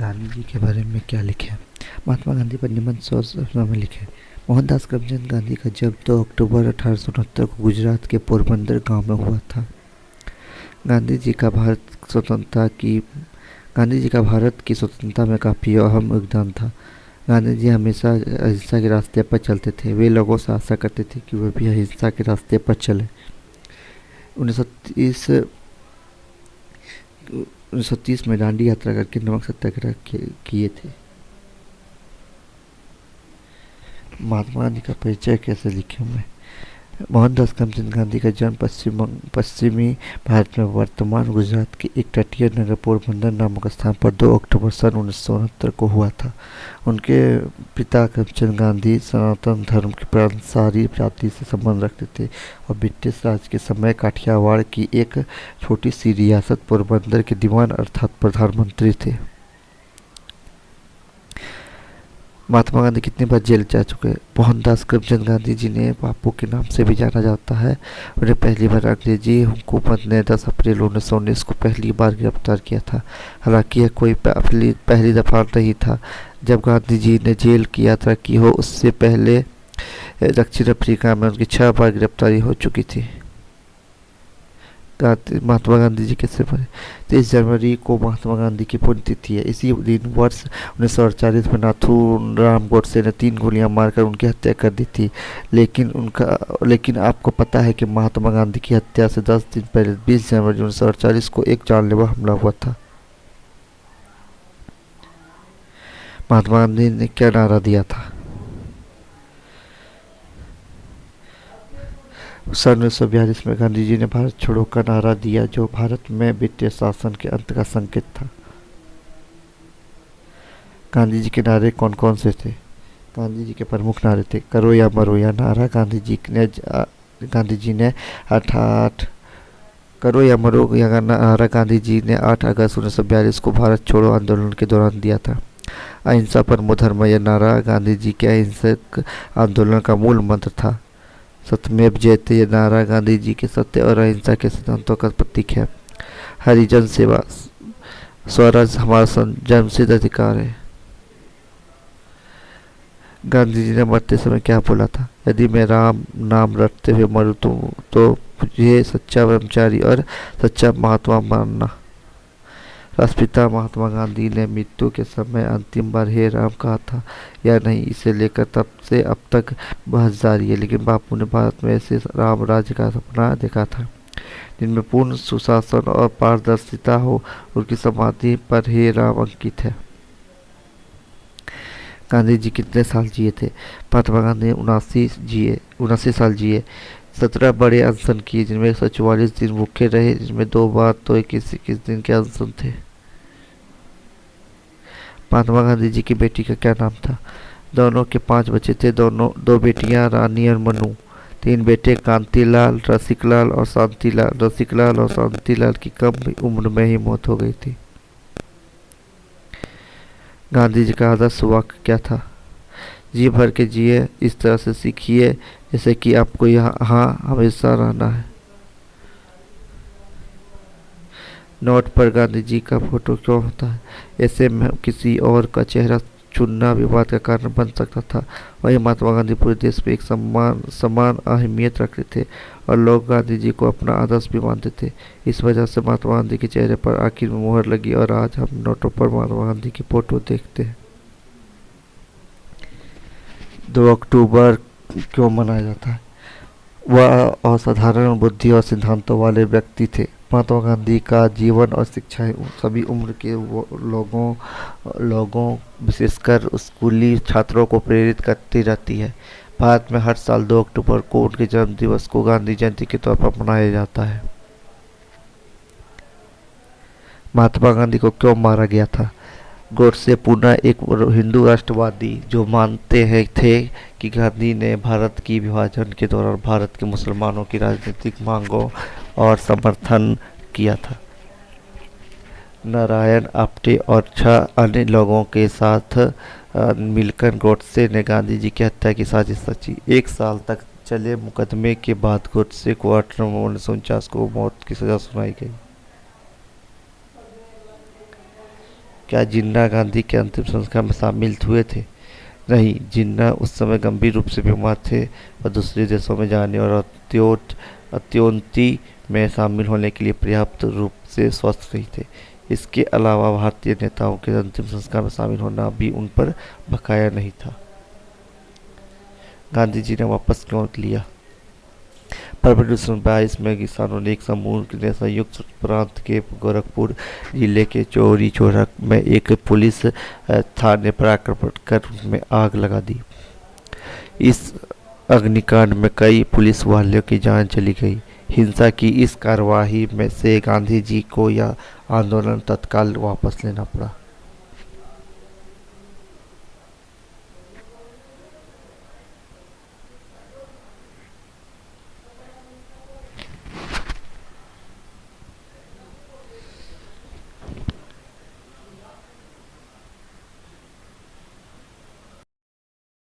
गांधी जी के बारे में क्या लिखे। महात्मा गांधी पर निबंध 100 में लिखे। मोहनदास करमचंद गांधी का जन्म 2 अक्टूबर 1869 को गुजरात के पोरबंदर गांव में हुआ था। गांधी जी का भारत की स्वतंत्रता में काफ़ी अहम योगदान था। गांधी जी हमेशा अहिंसा के रास्ते पर चलते थे। वे लोगों से आशा करते थे कि वे भी अहिंसा के रास्ते पर चले। 1930 में दांडी यात्रा करके नमक सत्याग्रह किए थे। महात्मा गांधी का परिचय कैसे लिखूं मैं। मोहनदास करमचंद गांधी का जन्म पश्चिमी भारत में वर्तमान गुजरात के एक तटीय नगर पोरबंदर नामक स्थान पर 2 अक्टूबर सन 1969 को हुआ था। उनके पिता करमचंद गांधी सनातन धर्म के प्रांसारी जाति से संबंध रखते थे और ब्रिटिश राज के समय काठियावाड़ की एक छोटी सी रियासत पोरबंदर के दीवान अर्थात प्रधानमंत्री थे। महात्मा गांधी कितनी बार जेल जा चुके हैं। मोहनदास करमचंद गांधी जी ने बापू के नाम से भी जाना जाता है। उन्हें पहली बार अंग्रेजी हुकूमत ने 10 अप्रैल 1919 को पहली बार गिरफ्तार किया था। हालांकि यह कोई पहली दफा नहीं था जब गांधी जी ने जेल की यात्रा की हो। उससे पहले दक्षिण अफ्रीका में उनकी 6 बार गिरफ्तारी हो चुकी थी। महात्मा गांधी जी कैसे बने। 23 जनवरी को महात्मा गांधी की पुण्यतिथि है। इसी दिन वर्ष 1948 में नाथूराम गोडसे ने 3 गोलियां मारकर उनकी हत्या कर दी थी। लेकिन आपको पता है कि महात्मा गांधी की हत्या से 10 दिन पहले 20 जनवरी 1948 को एक जानलेवा हमला हुआ था। महात्मा गांधी ने क्या नारा दिया था। सन 1942 में गांधी जी ने भारत छोड़ो का नारा दिया, जो भारत में ब्रिटिश शासन के अंत का संकेत था। गांधी जी के नारे कौन कौन से थे। गांधी जी के प्रमुख नारे थे करो या मरो या नारा गांधी जी ने 8 अगस्त 1942 को भारत छोड़ो आंदोलन के दौरान दिया था। अहिंसा परमो धर्म यह नारा गांधी जी के अहिंसक आंदोलन का मूल मंत्र था। सत्यमेव जयते यह नारा गांधी जी के सत्य और अहिंसा के सिद्धांतों का प्रतीक है। हरिजन सेवा स्वराज हमारा जन्मसिद्ध अधिकार है। गांधी जी ने मरते समय क्या बोला था। यदि मैं राम नाम रटते हुए मरूं तो मुझे सच्चा ब्रह्मचारी और सच्चा महात्मा मानना। राष्ट्रपिता महात्मा गांधी ने मृत्यु के समय अंतिम बार हे राम कहा था या नहीं, इसे लेकर तब से अब तक बहस जारी है। लेकिन बापू ने भारत में ऐसे राम राज्य का सपना देखा था जिनमें पूर्ण सुशासन और पारदर्शिता हो। उनकी समाधि पर हे राम अंकित है। गांधी जी कितने साल जिए थे। महात्मा गांधी 79 साल जिए। 17 बड़े अनशन किए जिनमें 144 दिन भूखे रहे, जिनमें 2 बार तो 21 दिन के अनशन थे। महात्मा गांधी जी की बेटी का क्या नाम था। दोनों के 5 बच्चे थे। 2 बेटियां रानी और मनु। 3 बेटे कांतिलाल, रसिकलाल और शांतिलाल। रसिकलाल और शांतिलाल की कम उम्र में ही मौत हो गई थी। गांधी जी का आदर्श वाक्य क्या था। जी भर के जिए, इस तरह से सीखिए जैसे कि आपको यहाँ हमेशा रहना है। नोट पर गांधी जी का फोटो क्यों होता है। ऐसे में किसी और का चेहरा चुनना विवाद का कारण बन सकता था। वही महात्मा गांधी पूरे देश में एक समान अहमियत रखते थे और लोग गांधी जी को अपना आदर्श भी मानते थे। इस वजह से महात्मा गांधी के चेहरे पर आखिर में मुहर लगी और आज हम नोटों पर महात्मा गांधी की फोटो देखते हैं। 2 अक्टूबर क्यों मनाया जाता है। वह असाधारण बुद्धि और सिद्धांतों वाले व्यक्ति थे। महात्मा गांधी का जीवन और शिक्षाएं सभी उम्र के लोगों विशेषकर स्कूली छात्रों को प्रेरित करती रहती है। भारत में हर साल 2 अक्टूबर को उनके जन्म दिवस को गांधी जयंती के तौर पर मनाया जाता है। महात्मा गांधी को क्यों मारा गया था। गोडसे पुनः एक हिंदू राष्ट्रवादी जो मानते थे कि गांधी ने भारत की विभाजन के दौरान भारत के मुसलमानों की राजनीतिक मांगों और समर्थन किया था। नारायण आप्टे और 6 अन्य लोगों के साथ मिलकर गोडसे ने गांधी जी की हत्या की साजिश रची। 1 साल तक चले मुकदमे के बाद गोडसे को 8 नवंबर 1949 को मौत की सजा सुनाई गई। क्या जिन्ना गांधी के अंतिम संस्कार में शामिल हुए थे? नहीं, जिन्ना उस समय गंभीर रूप से बीमार थे और दूसरे देशों में जाने और अंत्योदय में शामिल होने के लिए पर्याप्त रूप से स्वस्थ नहीं थे। इसके अलावा भारतीय नेताओं के अंतिम संस्कार में शामिल होना भी उन पर बकाया नहीं था। गांधी जी ने वापस क्यों लिया? फरवरी 1922 में किसानों ने एक समूह ने संयुक्त प्रांत के गोरखपुर जिले के चौरी चौरा में एक पुलिस थाने पर आक्रमण कर उसमें आग लगा दी। इस अग्निकांड में कई पुलिस वालों की जान चली गई। हिंसा की इस कार्रवाई में से गांधी जी को यह आंदोलन तत्काल वापस लेना पड़ा।